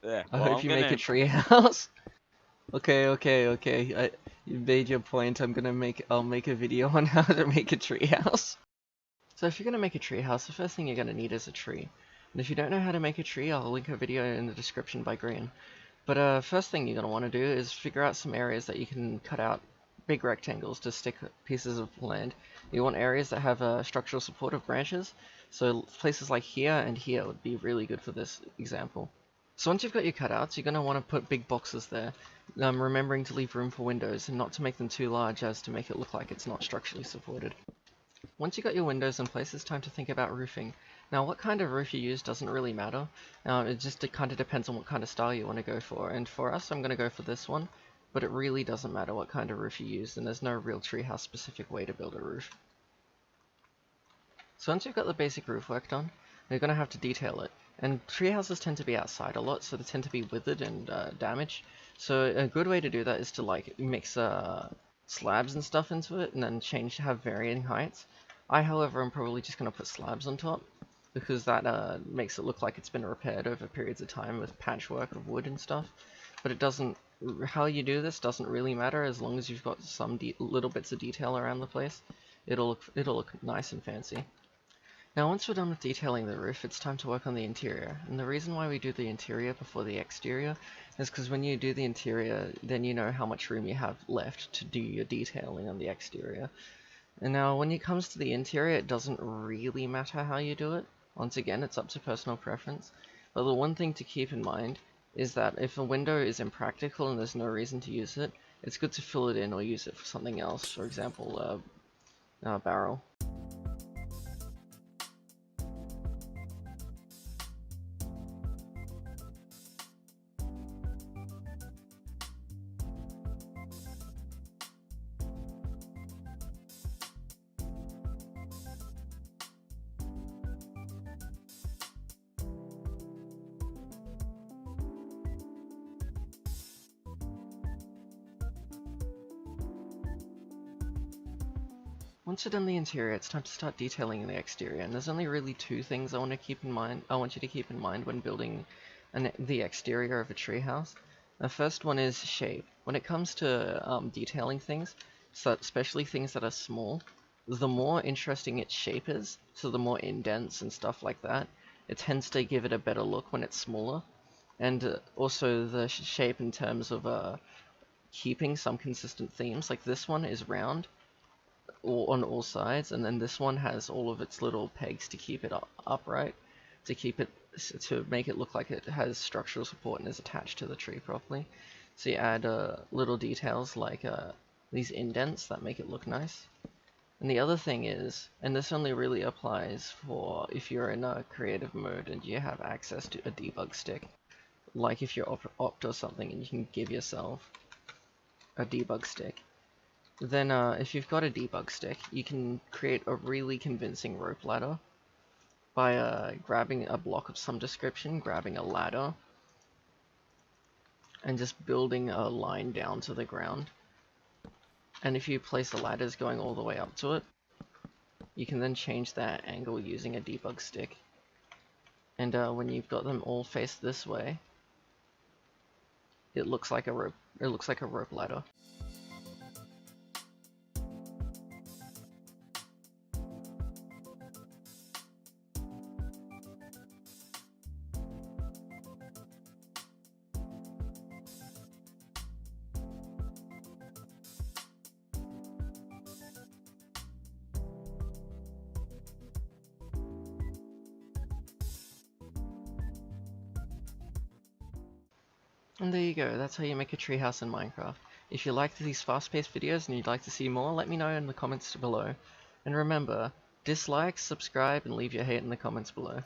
Yeah, I well, hope I'm you make a gonna. tree house. Okay. You made your point. I'll make a video on how to make a tree house. So if you're gonna make a tree house, the first thing you're gonna need is a tree. And if you don't know how to make a tree, I'll link a video in the description by Green. But first thing you're gonna want to do is figure out some areas that you can cut out big rectangles to stick pieces of land. You want areas that have structural support of branches. So places like here and here would be really good for this example. So once you've got your cutouts, you're going to want to put big boxes there, remembering to leave room for windows and not to make them too large as to make it look like it's not structurally supported. Once you've got your windows in place, it's time to think about roofing. Now, what kind of roof you use doesn't really matter. It kind of depends on what kind of style you want to go for. And for us, I'm going to go for this one, but it really doesn't matter what kind of roof you use, and there's no real treehouse specific way to build a roof. So once you've got the basic roof work done, you're going to have to detail it. And treehouses tend to be outside a lot, so they tend to be withered and damaged. So a good way to do that is to like mix slabs and stuff into it, and then have varying heights. I, however, am probably just going to put slabs on top, because that makes it look like it's been repaired over periods of time with patchwork of wood and stuff. But it doesn't, how you do this doesn't really matter as long as you've got some little bits of detail around the place. It'll look nice and fancy. Now once we're done with detailing the roof, it's time to work on the interior. And the reason why we do the interior before the exterior is because when you do the interior, then you know how much room you have left to do your detailing on the exterior. And now when it comes to the interior, it doesn't really matter how you do it. Once again, it's up to personal preference. But the one thing to keep in mind is that if a window is impractical and there's no reason to use it, it's good to fill it in or use it for something else. For example, a barrel. Once you've done the interior, it's time to start detailing the exterior, and there's only really two things I want you to keep in mind when building the exterior of a treehouse. The first one is shape. When it comes to detailing things, so especially things that are small, the more interesting its shape is, so the more indents and stuff like that, it tends to give it a better look when it's smaller. And also the shape in terms of keeping some consistent themes, like this one is round, on all sides, and then this one has all of its little pegs to keep it upright, to make it look like it has structural support and is attached to the tree properly. So you add little details like these indents that make it look nice. And the other thing is, and this only really applies for if you're in a creative mode and you have access to a debug stick, like if you're Opt or something and you can give yourself a debug stick. Then if you've got a debug stick, you can create a really convincing rope ladder by grabbing a block of some description, grabbing a ladder, and just building a line down to the ground. And if you place the ladders going all the way up to it, you can then change that angle using a debug stick. And when you've got them all faced this way, it looks like a rope. It looks like a rope ladder. And there you go, that's how you make a treehouse in Minecraft. If you like these fast-paced videos and you'd like to see more, let me know in the comments below. And remember, dislike, subscribe, and leave your hate in the comments below.